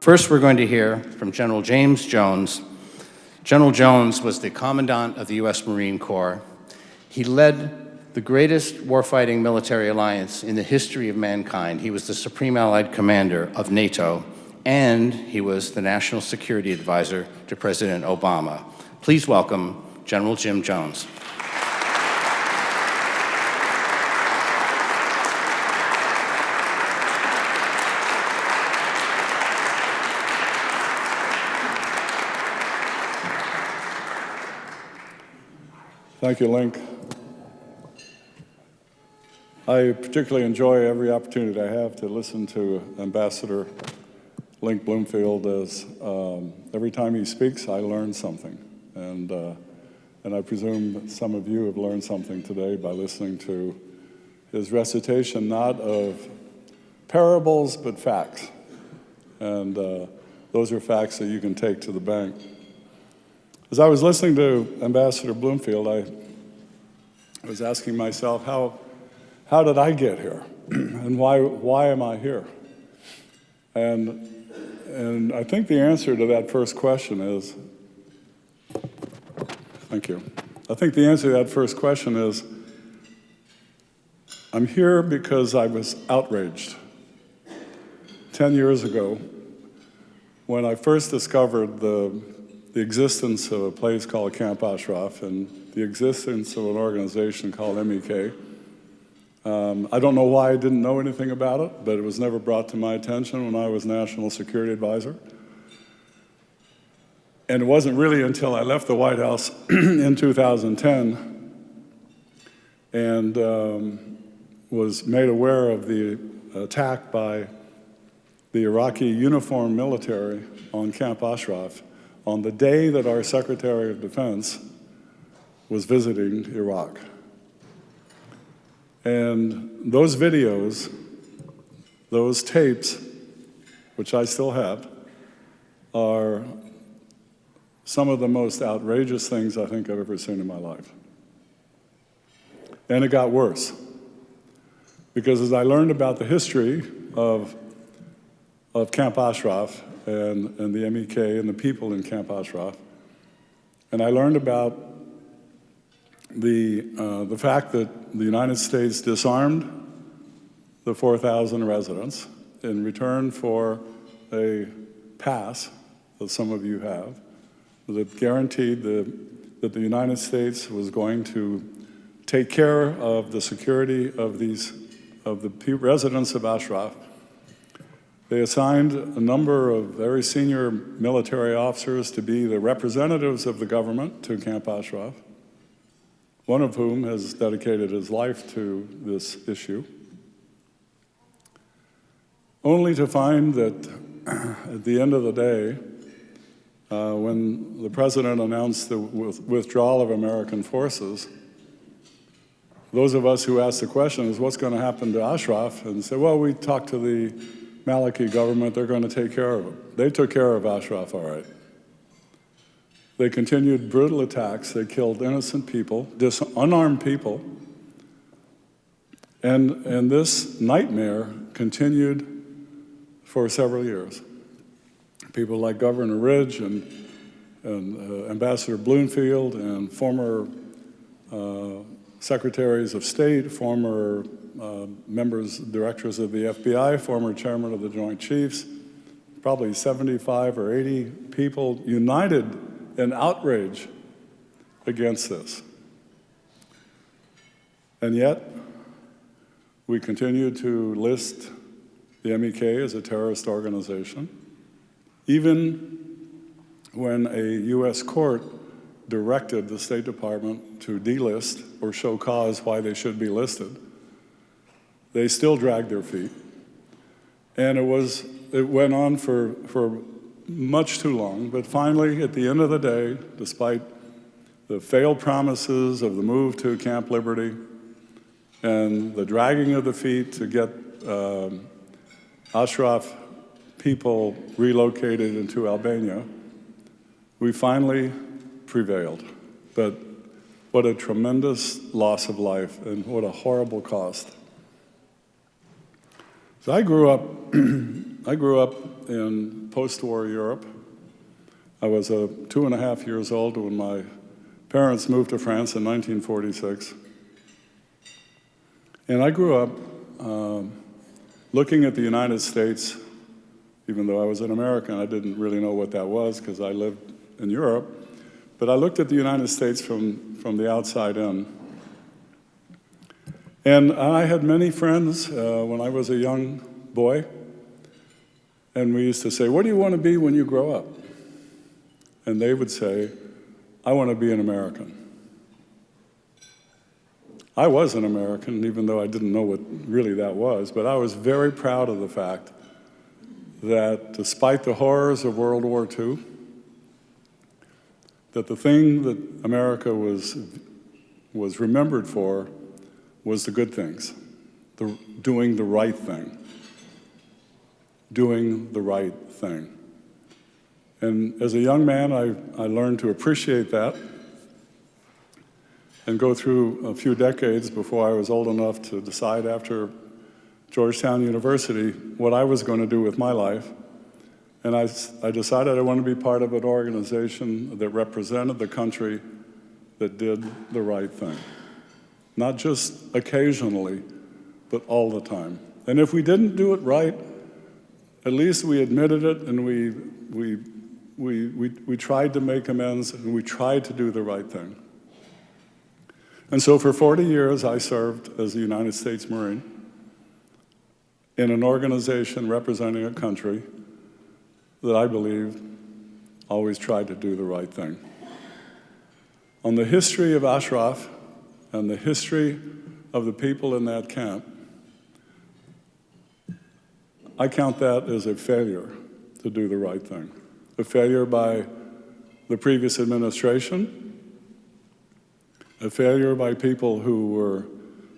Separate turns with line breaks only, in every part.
First, we're going to hear from General James Jones. General Jones was the Commandant of the U.S. Marine Corps. He led the greatest warfighting military alliance in the history of mankind. He was the Supreme Allied Commander of NATO, and he was the National Security Advisor to President Obama. Please welcome General Jim Jones.
Thank you, Link. I particularly enjoy every opportunity I have to listen to Ambassador Link Bloomfield, as every time he speaks, I learn something. And I presume some of you have learned something today by listening to his recitation, not of parables, but facts. And those are facts that you can take to the bank. As I was listening to Ambassador Bloomfield, I was asking myself, how did I get here? And why am I here? And I think the answer to that first question is, thank you. I think the answer to that first question is, I'm here because I was outraged 10 years ago when I first discovered the existence of a place called Camp Ashraf and the existence of an organization called MEK. I don't know why I didn't know anything about it, but it was never brought to my attention when I was National Security Advisor. And it wasn't really until I left the White House in 2010 and was made aware of the attack by the Iraqi uniformed military on Camp Ashraf on the day that our Secretary of Defense was visiting Iraq. And those videos, those tapes, which I still have, are some of the most outrageous things I think I've ever seen in my life. And it got worse, because as I learned about the history of Camp Ashraf and the MEK and the people in Camp Ashraf, and I learned about the fact that the United States disarmed the 4,000 residents in return for a pass that some of you have that guaranteed that the United States was going to take care of the security of the residents of Ashraf. They assigned a number of very senior military officers to be the representatives of the government to Camp Ashraf, one of whom has dedicated his life to this issue, only to find that at the end of the day, when the president announced the withdrawal of American forces, those of us who asked the question is, what's going to happen to Ashraf? And said, well, we talked to the Maliki government, they're going to take care of it. They took care of Ashraf, all right. They continued brutal attacks. They killed innocent people, unarmed people. And this nightmare continued for several years. People like Governor Ridge and Ambassador Bloomfield and former secretaries of state, former directors of the FBI, former chairman of the Joint Chiefs, probably 75 or 80 people united in outrage against this. And yet, we continue to list the MEK as a terrorist organization, even when a US court directed the State Department to delist or show cause why they should be listed. They still dragged their feet. And it went on for much too long, but finally, at the end of the day, despite the failed promises of the move to Camp Liberty and the dragging of the feet to get Ashraf people relocated into Albania, we finally prevailed. But what a tremendous loss of life and what a horrible cost. So I grew up in post-war Europe. I was 2.5 years old when my parents moved to France in 1946. And I grew up looking at the United States, even though I was an American, I didn't really know what that was because I lived in Europe. But I looked at the United States from the outside in. And I had many friends when I was a young boy. And we used to say, what do you want to be when you grow up? And they would say, I want to be an American. I was an American, even though I didn't know what really that was, but I was very proud of the fact that despite the horrors of World War II, that the thing that America was remembered for was the good things, doing the right thing. Doing the right thing. And as a young man, I learned to appreciate that and go through a few decades before I was old enough to decide after Georgetown University what I was going to do with my life. And I decided I wanted to be part of an organization that represented the country that did the right thing. Not just occasionally, but all the time. And if we didn't do it right, at least we admitted it and we tried to make amends and we tried to do the right thing. And so for 40 years, I served as a United States Marine in an organization representing a country that I believe always tried to do the right thing. On the history of Ashraf and the history of the people in that camp, I count that as a failure to do the right thing. A failure by the previous administration, a failure by people who were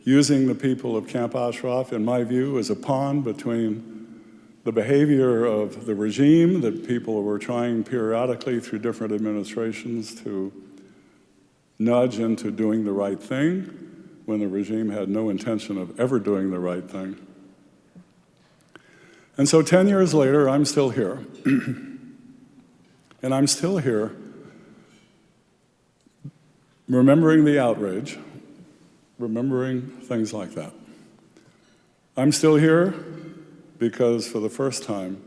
using the people of Camp Ashraf, in my view, as a pawn between the behavior of the regime that people were trying periodically through different administrations to nudge into doing the right thing when the regime had no intention of ever doing the right thing. And so 10 years later, I'm still here. And I'm still here remembering the outrage, remembering things like that. I'm still here because for the first time,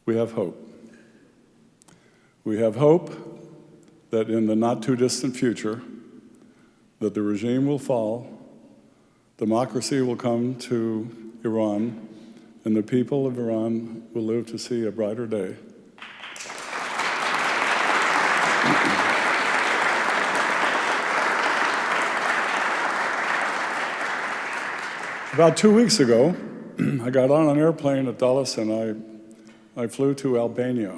we have hope. We have hope that in the not too distant future, that the regime will fall, democracy will come to Iran, and the people of Iran will live to see a brighter day. About 2 weeks ago, I got on an airplane at Dulles and I flew to Albania.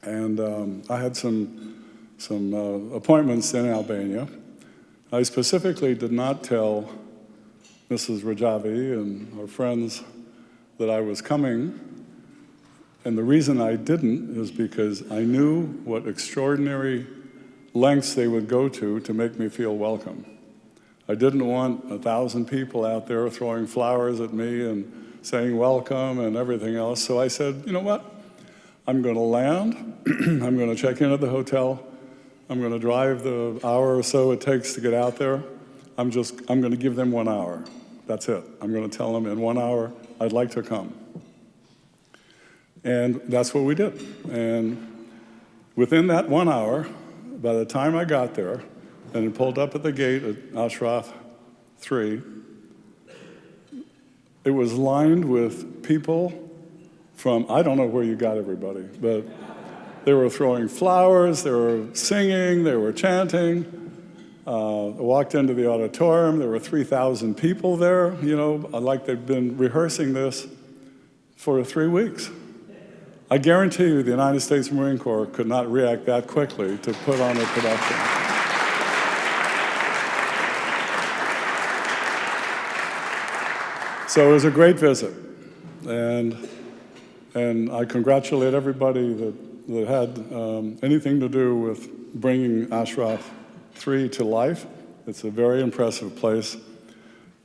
And I had some appointments in Albania. I specifically did not tell Mrs. Rajavi and our friends that I was coming. And the reason I didn't is because I knew what extraordinary lengths they would go to make me feel welcome. I didn't want 1,000 people out there throwing flowers at me and saying welcome and everything else. So I said, you know what? I'm going to land. I'm going to check in at the hotel. I'm going to drive the hour or so it takes to get out there. I'm going to give them 1 hour. That's it. I'm going to tell them in 1 hour, I'd like to come. And that's what we did. And within that 1 hour, by the time I got there, and it pulled up at the gate at Ashraf Three, it was lined with people from, I don't know where you got everybody, but they were throwing flowers, they were singing, they were chanting. I walked into the auditorium, there were 3,000 people there, you know, like they've been rehearsing this for 3 weeks. I guarantee you the United States Marine Corps could not react that quickly to put on a production. So it was a great visit. And I congratulate everybody that had anything to do with bringing Ashraf Three to life. It's a very impressive place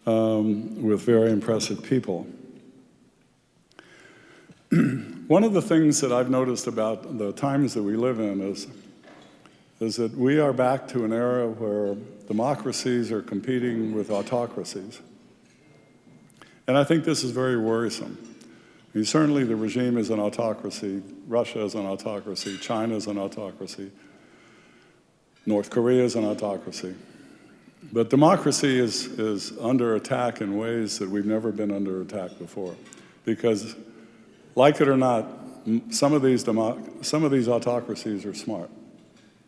with very impressive people. One of the things that I've noticed about the times that we live in is that we are back to an era where democracies are competing with autocracies. And I think this is very worrisome. I mean, certainly the regime is an autocracy, Russia is an autocracy, China is an autocracy, North Korea is an autocracy. But democracy is under attack in ways that we've never been under attack before. Because, like it or not, some of these autocracies are smart.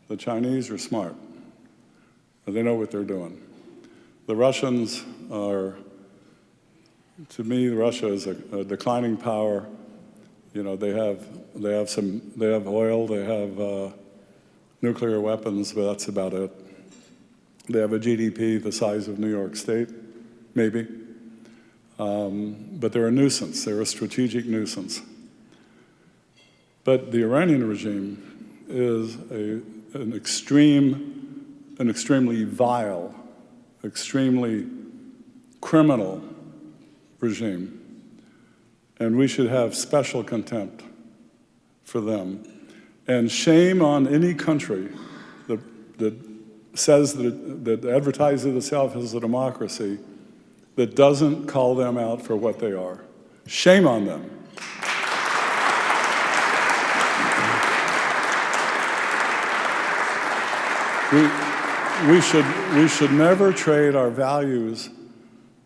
The Chinese are smart. They know what they're doing. The Russians are, to me, Russia is a declining power. You know, they have oil, they have nuclear weapons, but that's about it. They have a GDP the size of New York State, maybe. But they're a nuisance. They're a strategic nuisance. But the Iranian regime is an extremely vile, extremely criminal regime. And we should have special contempt for them. And shame on any country that says that advertises itself as a democracy that doesn't call them out for what they are. Shame on them. We should never trade our values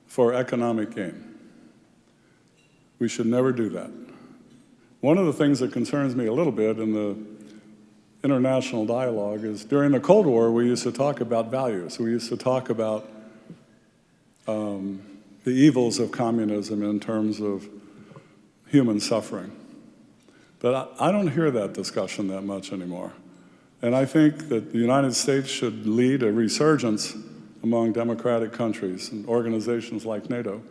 for economic gain. We should never do that. One of the things that concerns me a little bit in the international dialogue is during the Cold War, we used to talk about values. We used to talk about the evils of communism in terms of human suffering. But I don't hear that discussion that much anymore. And I think that the United States should lead a resurgence among democratic countries and organizations like NATO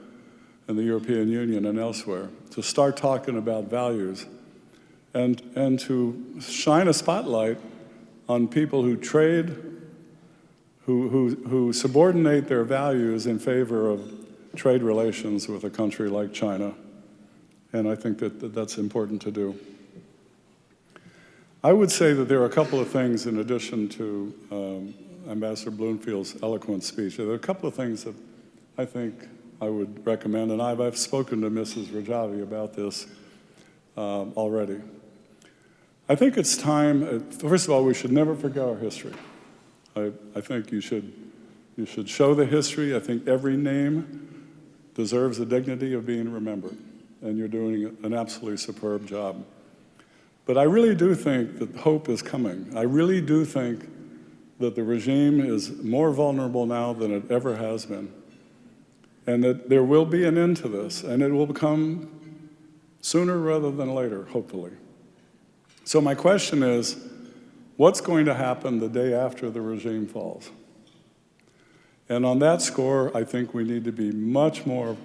and the European Union and elsewhere to start talking about values and to shine a spotlight on people who trade, who subordinate their values in favor of trade relations with a country like China. And I think that that's important to do. I would say that there are a couple of things in addition to Ambassador Bloomfield's eloquent speech. There are a couple of things that I think I would recommend, and I've spoken to Mrs. Rajavi about this already. I think it's time, first of all, we should never forget our history. I think you should show the history. I think every name deserves the dignity of being remembered, and you're doing an absolutely superb job. But I really do think that hope is coming. I really do think that the regime is more vulnerable now than it ever has been, and that there will be an end to this, and it will come sooner rather than later, hopefully. So my question is, what's going to happen the day after the regime falls? And on that score, I think we need to be much more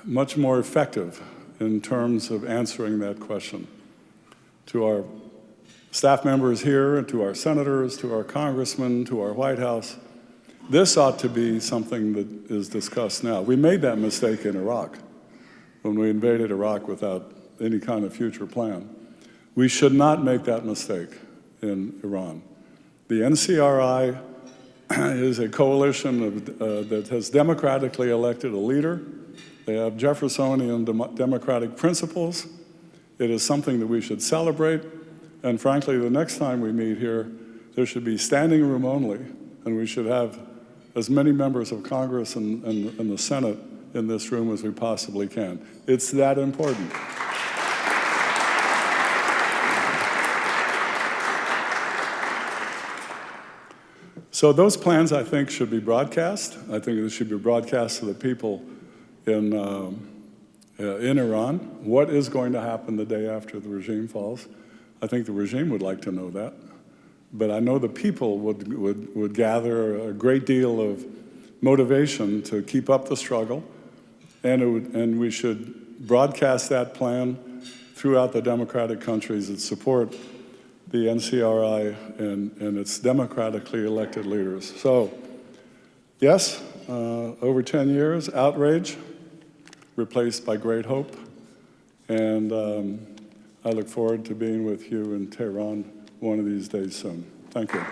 effective in terms of answering that question. To our staff members here, to our senators, to our congressmen, to our White House, this ought to be something that is discussed now. We made that mistake in Iraq when we invaded Iraq without any kind of future plan. We should not make that mistake in Iran. The NCRI is a coalition that has democratically elected a leader. They have Jeffersonian democratic principles. It is something that we should celebrate. And frankly, the next time we meet here, there should be standing room only, and we should have as many members of Congress and the Senate in this room as we possibly can. It's that important. So those plans, I think, should be broadcast. I think they should be broadcast to the people in Iran. What is going to happen the day after the regime falls? I think the regime would like to know that. But I know the people would gather a great deal of motivation to keep up the struggle and we should broadcast that plan throughout the democratic countries that support the NCRI and its democratically elected leaders. So, yes, over 10 years, Outrage, replaced by Great Hope, and I look forward to being with you in Tehran one of these days soon. Thank you.